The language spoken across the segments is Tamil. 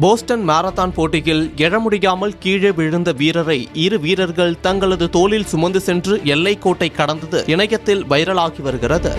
போஸ்டன் மாரத்தான் போட்டியில் எழ முடியாமல் கீழே விழுந்த வீரரை இரு வீரர்கள் தங்களது தோளில் சுமந்து சென்று எல்லைக்கோட்டை கடந்தது இணையத்தில் வைரலாகி வருகிறது.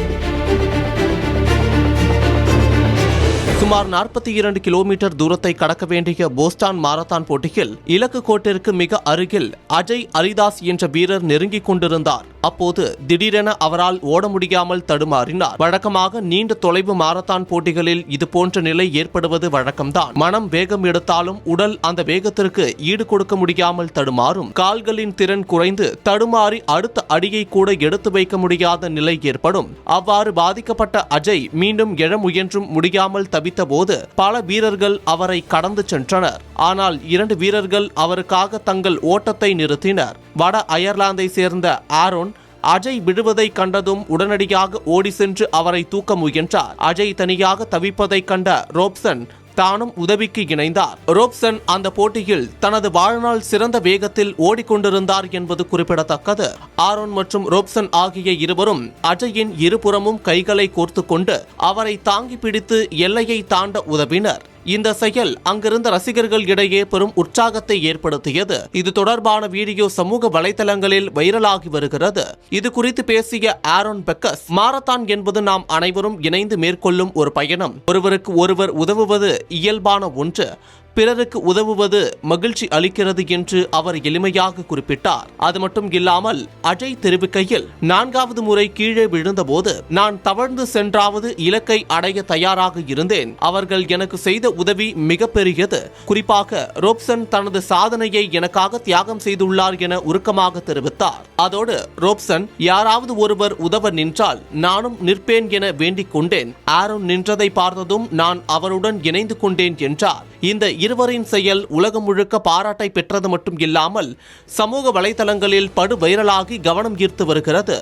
சுமார் 42 கிலோமீட்டர் தூரத்தை கடக்க வேண்டிய போஸ்டன் மாரத்தான் போட்டியில் இலக்கு கோட்டிற்கு மிக அருகில் அஜய் அரிதாஸ் என்ற வீரர் நெருங்கிக் கொண்டிருந்தார். அப்போது திடீரென அவரால் ஓட முடியாமல் தடுமாறினார். வழக்கமாக நீண்ட தொலைவு மாரத்தான் போட்டிகளில் இதுபோன்ற நிலை ஏற்படுவது வழக்கம்தான். மனம் வேகம் எடுத்தாலும் உடல் அந்த வேகத்திற்கு ஈடு கொடுக்க முடியாமல் தடுமாறும். கால்களின் திறன் குறைந்து தடுமாறி அடுத்த அடியை கூட எடுத்து வைக்க முடியாத நிலை ஏற்படும். அவ்வாறு பாதிக்கப்பட்ட அஜய் மீண்டும் எழ முயன்றும் முடியாமல் தவித்த போது பல வீரர்கள் அவரை கடந்து சென்றனர். ஆனால் 2 வீரர்கள் அவருக்காக தங்கள் ஓட்டத்தை நிறுத்தினர். வட அயர்லாந்தை சேர்ந்த ஆரோன் அஜய் விடுவதை கண்டதும் உடனடியாக ஓடி சென்று அவரை தூக்க முயன்றார். அஜய் தனியாக தவிப்பதை கண்ட ரோப்சன் தானும் உதவிக்கு இணைந்தார். ரோப்சன் அந்த போட்டியில் தனது வாழ்நாள் சிறந்த வேகத்தில் ஓடிக்கொண்டிருந்தார் என்பது குறிப்பிடத்தக்கது. ஆரோன் மற்றும் ரோப்சன் ஆகிய இருவரும் அஜயின் இருபுறமும் கைகளை கோர்த்து கொண்டு அவரை தாங்கி பிடித்து எல்லையை தாண்ட உதவினர். இந்த செயல் அங்கிருந்த ரசிகர்கள் இடையே பெரும் உற்சாகத்தை ஏற்படுத்தியது. இது தொடர்பான வீடியோ சமூக வலைதளங்களில் வைரலாகி வருகிறது. இது குறித்து பேசிய ஆரோன் பெக்கஸ், மாரத்தான் என்பது நாம் அனைவரும் இணைந்து மேற்கொள்ளும் ஒரு பயணம். ஒருவருக்கு ஒருவர் உதவுவது இயல்பான ஒன்று. பிறருக்கு உதவுவது மகிழ்ச்சி அளிக்கிறது என்று அவர் எளிமையாக குறிப்பிட்டார். அது மட்டும் இல்லாமல் அஜய் தெரிவிக்கையில், 4வது முறை கீழே விழுந்தபோது நான் தவழ்ந்து சென்றாவது இலக்கை அடைய தயாராக இருந்தேன். அவர்கள் எனக்கு செய்த உதவி மிகப்பெரியது. குறிப்பாக ரோப்சன் தனது சாதனையை எனக்காக தியாகம் செய்துள்ளார் என உருக்கமாக தெரிவித்தார். அதோடு ரோப்சன், யாராவது ஒருவர் உதவ நின்றால் நானும் நிற்பேன் என வேண்டிக் கொண்டேன். ஆரோன் நின்றதை பார்த்ததும் நான் அவருடன் இணைந்து கொண்டேன் என்றார். இந்த இருவரின் செயல் உலகம் முழுக்க பாராட்டை பெற்றது மட்டும் இல்லாமல் சமூக வலைதளங்களில் படு வைரலாகி கவனம் ஈர்த்து வருகிறது.